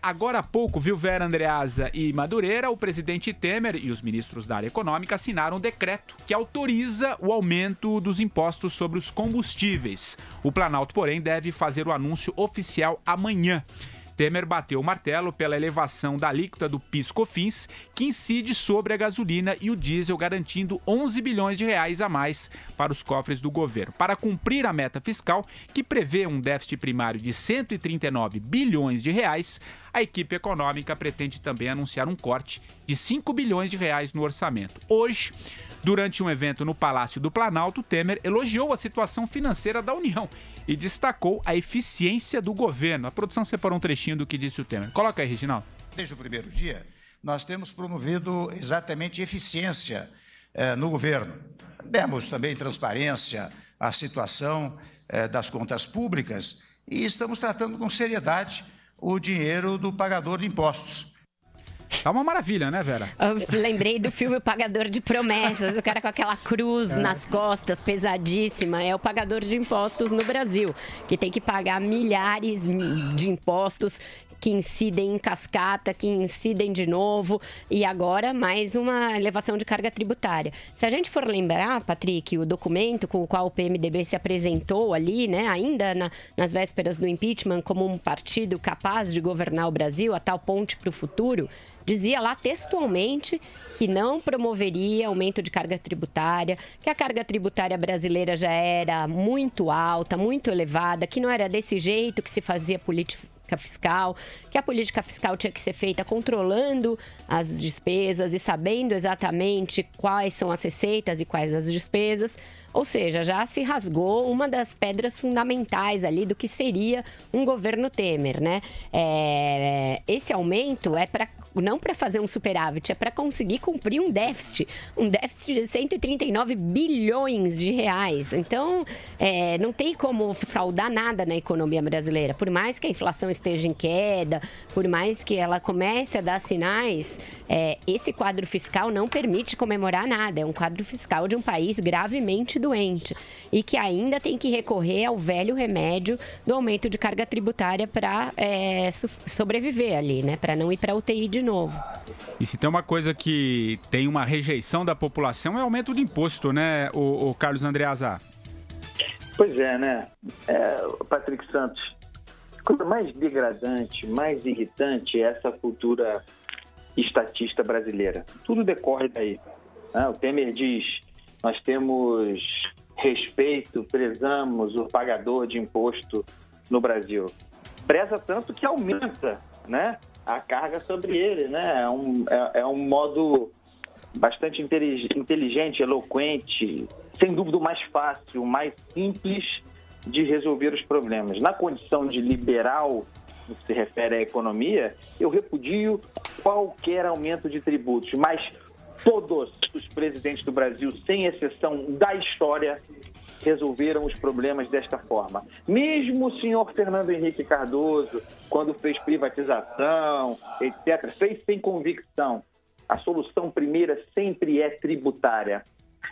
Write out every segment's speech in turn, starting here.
Agora há pouco, viu, Vera, Andreasa e Madureira, o presidente Temer e os ministros da área econômica assinaram um decreto que autoriza o aumento dos impostos sobre os combustíveis. O Planalto, porém, deve fazer o anúncio oficial amanhã. Temer bateu o martelo pela elevação da alíquota do PIS/COFINS, que incide sobre a gasolina e o diesel, garantindo 11 bilhões de reais a mais para os cofres do governo. Para cumprir a meta fiscal, que prevê um déficit primário de 139 bilhões de reais, a equipe econômica pretende também anunciar um corte de 5 bilhões de reais no orçamento. Hoje, durante um evento no Palácio do Planalto, Temer elogiou a situação financeira da União e destacou a eficiência do governo. A produção separou um trechinho do que disse o Temer. Coloca aí, Reginaldo. Desde o primeiro dia, nós temos promovido exatamente eficiência no governo. Demos também transparência à situação das contas públicas e estamos tratando com seriedade o dinheiro do pagador de impostos. Tá uma maravilha, né, Vera? Eu lembrei do filme O Pagador de Promessas, o cara com aquela cruz nas costas, pesadíssima. É o pagador de impostos no Brasil, que tem que pagar milhares de impostos que incidem em cascata, que incidem de novo, e agora mais uma elevação de carga tributária. Se a gente for lembrar, Patrick, o documento com o qual o PMDB se apresentou ali, né, ainda nas vésperas do impeachment, como um partido capaz de governar o Brasil, a tal ponte para o futuro, dizia lá textualmente que não promoveria aumento de carga tributária, que a carga tributária brasileira já era muito alta, muito elevada, que não era desse jeito que se fazia política fiscal, que a política fiscal tinha que ser feita controlando as despesas e sabendo exatamente quais são as receitas e quais as despesas. Ou seja, já se rasgou uma das pedras fundamentais ali do que seria um governo Temer, né? Esse aumento é não para fazer um superávit, é para conseguir cumprir um déficit de 139 bilhões de reais. Então, não tem como saudar nada na economia brasileira. Por mais que a inflação esteja em queda, por mais que ela comece a dar sinais, esse quadro fiscal não permite comemorar nada. É um quadro fiscal de um país gravemente doente e que ainda tem que recorrer ao velho remédio do aumento de carga tributária para sobreviver ali, né? Para não ir para UTI de novo. E se tem uma coisa que tem uma rejeição da população é o aumento do imposto, né, o Carlos Andreasa? Pois é, né? Patrick Santos, a coisa mais degradante, mais irritante é essa cultura estatista brasileira. Tudo decorre daí. O Temer diz: nós temos respeito, prezamos o pagador de imposto no Brasil. Preza tanto que aumenta, né, a carga sobre ele, né? É um modo bastante inteligente, eloquente, sem dúvida o mais fácil, o mais simples de resolver os problemas. Na condição de liberal, no que se refere à economia, eu repudio qualquer aumento de tributos, mas todos os presidentes do Brasil, sem exceção da história, resolveram os problemas desta forma. Mesmo o senhor Fernando Henrique Cardoso, quando fez privatização, etc., fez sem convicção. A solução primeira sempre é tributária.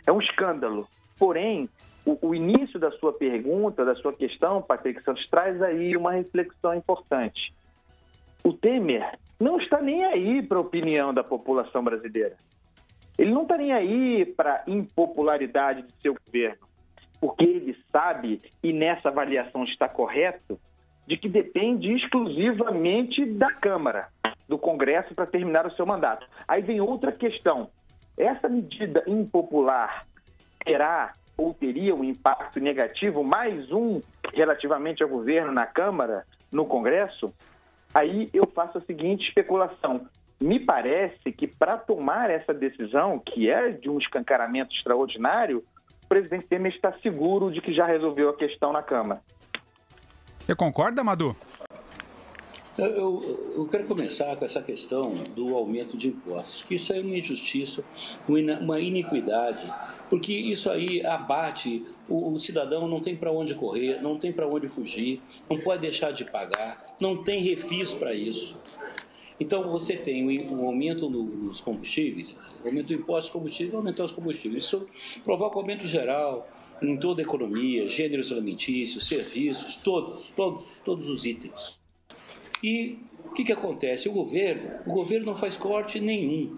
É um escândalo. Porém, o início da sua pergunta, da sua questão, Patrick Santos, traz aí uma reflexão importante. O Temer não está nem aí para a opinião da população brasileira. Ele não está nem aí para a impopularidade de seu governo, porque ele sabe, e nessa avaliação está correto, de que depende exclusivamente da Câmara, do Congresso, para terminar o seu mandato. Aí vem outra questão. Essa medida impopular terá ou teria um impacto negativo, mais um relativamente ao governo na Câmara, no Congresso? Aí eu faço a seguinte especulação. Me parece que para tomar essa decisão, que é de um escancaramento extraordinário, o presidente Temer está seguro de que já resolveu a questão na Câmara. Você concorda, Madu? Eu quero começar com essa questão do aumento de impostos, que isso é uma injustiça, uma iniquidade, porque isso aí abate o cidadão, não tem para onde correr, não tem para onde fugir, não pode deixar de pagar, não tem refis para isso. Então você tem um aumento nos combustíveis, aumento do imposto de combustível, aumentar os combustíveis. Isso provoca aumento geral em toda a economia, gêneros alimentícios, serviços, todos os itens. E o que acontece? O governo não faz corte nenhum,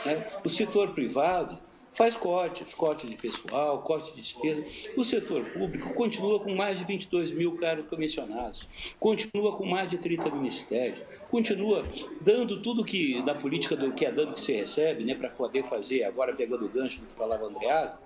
né? O setor privado faz corte de pessoal, corte de despesa. O setor público continua com mais de 22 mil cargos comissionados, continua com mais de 30 ministérios, continua dando tudo que na política do que é dando que se recebe, né, para poder fazer, agora pegando o gancho do que falava o Andreasa,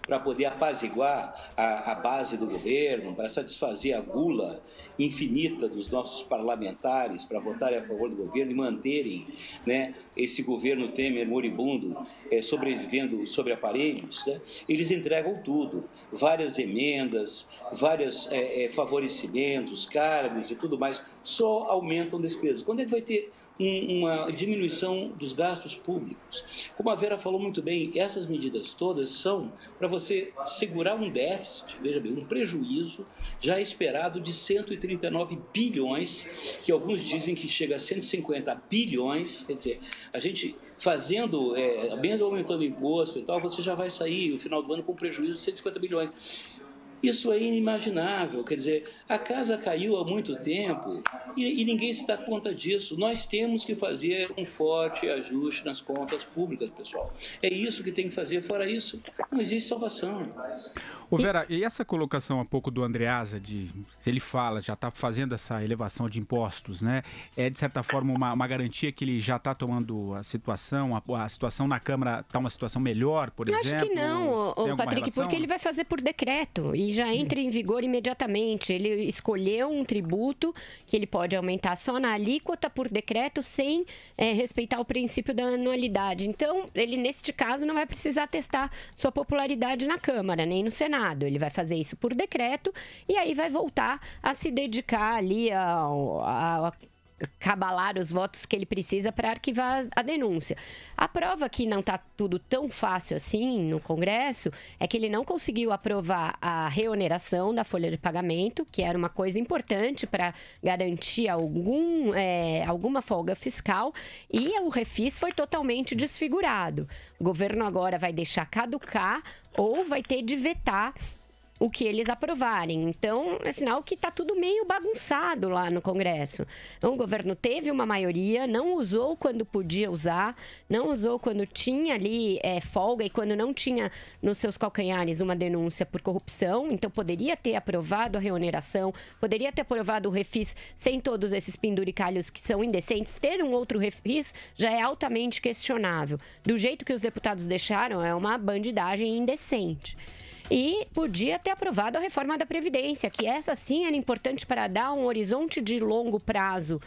para poder apaziguar a base do governo, para satisfazer a gula infinita dos nossos parlamentares para votarem a favor do governo e manterem, né, esse governo Temer moribundo sobrevivendo sobre aparelhos, né, eles entregam tudo, várias emendas, vários favorecimentos, cargos e tudo mais, só aumentam despesas. Quando é que vai ter uma diminuição dos gastos públicos? Como a Vera falou muito bem, essas medidas todas são para você segurar um déficit, veja bem, um prejuízo já esperado de 139 bilhões, que alguns dizem que chega a 150 bilhões, quer dizer, a gente fazendo, mesmo aumentando o imposto e tal, você já vai sair no final do ano com um prejuízo de 150 bilhões. Isso é inimaginável, quer dizer, a casa caiu há muito tempo e ninguém se dá conta disso. Nós temos que fazer um forte ajuste nas contas públicas, pessoal. É isso que tem que fazer, fora isso, não existe salvação. Ô Vera, e essa colocação há pouco do Andreasa, se ele fala, já está fazendo essa elevação de impostos, né? É de certa forma uma garantia que ele já está tomando a situação, a situação na Câmara está uma situação melhor, por exemplo? Acho que não, Patrick, porque ele vai fazer por decreto e já entra em vigor imediatamente. Ele escolheu um tributo que ele pode aumentar só na alíquota por decreto sem respeitar o princípio da anualidade. Então, ele neste caso não vai precisar testar sua popularidade na Câmara, nem no Senado. Ele vai fazer isso por decreto e aí vai voltar a se dedicar ali a cabalar os votos que ele precisa para arquivar a denúncia. A prova que não está tudo tão fácil assim no Congresso é que ele não conseguiu aprovar a reoneração da folha de pagamento, que era uma coisa importante para garantir alguma folga fiscal, e o refis foi totalmente desfigurado. O governo agora vai deixar caducar ou vai ter de vetar o que eles aprovarem. Então, é sinal que está tudo meio bagunçado lá no Congresso. Então, o governo teve uma maioria, não usou quando podia usar, não usou quando tinha ali folga e quando não tinha nos seus calcanhares uma denúncia por corrupção. Então, poderia ter aprovado a reoneração, poderia ter aprovado o refis sem todos esses penduricalhos que são indecentes. Ter um outro refis já é altamente questionável. Do jeito que os deputados deixaram, é uma bandidagem indecente. E podia ter aprovado a reforma da Previdência, que essa sim era importante para dar um horizonte de longo prazo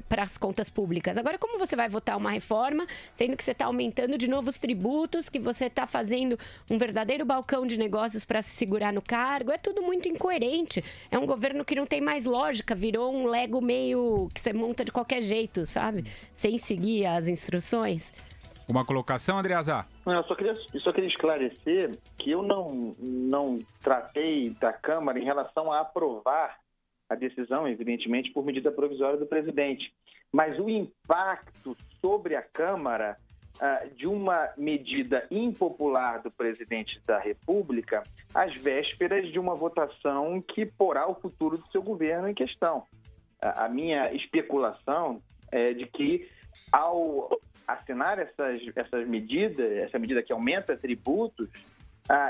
para as contas públicas. Agora, como você vai votar uma reforma, sendo que você está aumentando de novo os tributos, que você está fazendo um verdadeiro balcão de negócios para se segurar no cargo? É tudo muito incoerente. É um governo que não tem mais lógica, virou um Lego meio que você monta de qualquer jeito, sabe? Sem seguir as instruções. Uma colocação, Andreasa? Eu só queria esclarecer que eu não tratei da Câmara em relação a aprovar a decisão, evidentemente, por medida provisória do presidente. Mas o impacto sobre a Câmara de uma medida impopular do presidente da República às vésperas de uma votação que porá o futuro do seu governo em questão. A minha especulação é de que, ao assinar essas medidas, essa medida que aumenta tributos,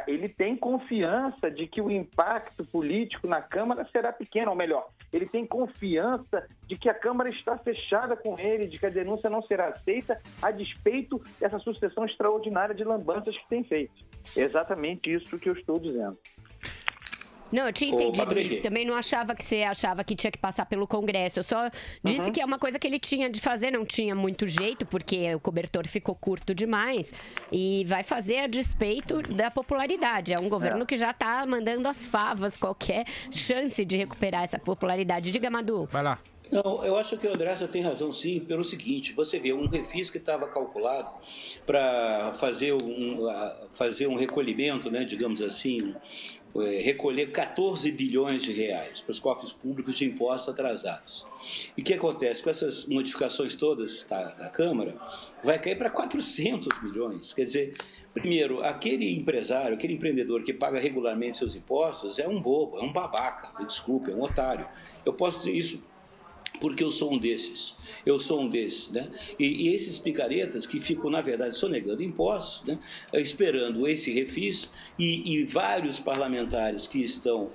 ele tem confiança de que o impacto político na Câmara será pequeno, ou melhor, ele tem confiança de que a Câmara está fechada com ele, de que a denúncia não será aceita a despeito dessa sucessão extraordinária de lambanças que tem feito. É exatamente isso que eu estou dizendo. Não, eu tinha entendido isso. Também não achava que você achava que tinha que passar pelo Congresso. Eu só disse que é uma coisa que ele tinha de fazer, não tinha muito jeito, porque o cobertor ficou curto demais. E vai fazer a despeito da popularidade. É um governo que já está mandando as favas, qualquer chance de recuperar essa popularidade. Diga, Madu. Vai lá. Não, eu acho que o Andreasa tem razão, sim, pelo seguinte: você vê um refis que estava calculado para fazer um recolhimento, né, digamos assim, recolher 14 bilhões de reais para os cofres públicos de impostos atrasados. E o que acontece? Com essas modificações todas da Câmara, vai cair para 400 milhões. Quer dizer, primeiro, aquele empresário, aquele empreendedor que paga regularmente seus impostos é um bobo, é um babaca, me desculpe, é um otário. Eu posso dizer isso porque eu sou um desses. Eu sou um desses, né? E esses picaretas que ficam, na verdade, sonegando impostos, né? Esperando esse refis, e vários parlamentares que estão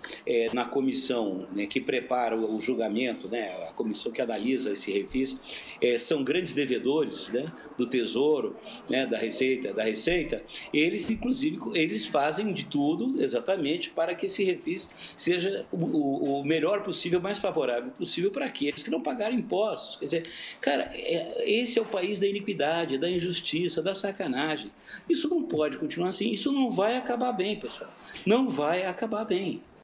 na comissão, né, que prepara o julgamento, né, a comissão que analisa esse refis, são grandes devedores, né, do Tesouro, né, da Receita, eles, inclusive, eles fazem de tudo exatamente para que esse refis seja o melhor possível, mais favorável possível para aqueles que não pagaram impostos. Quer dizer, cara, esse é o país da iniquidade, da injustiça, da sacanagem. Isso não pode continuar assim. Isso não vai acabar bem, pessoal. Não vai acabar bem.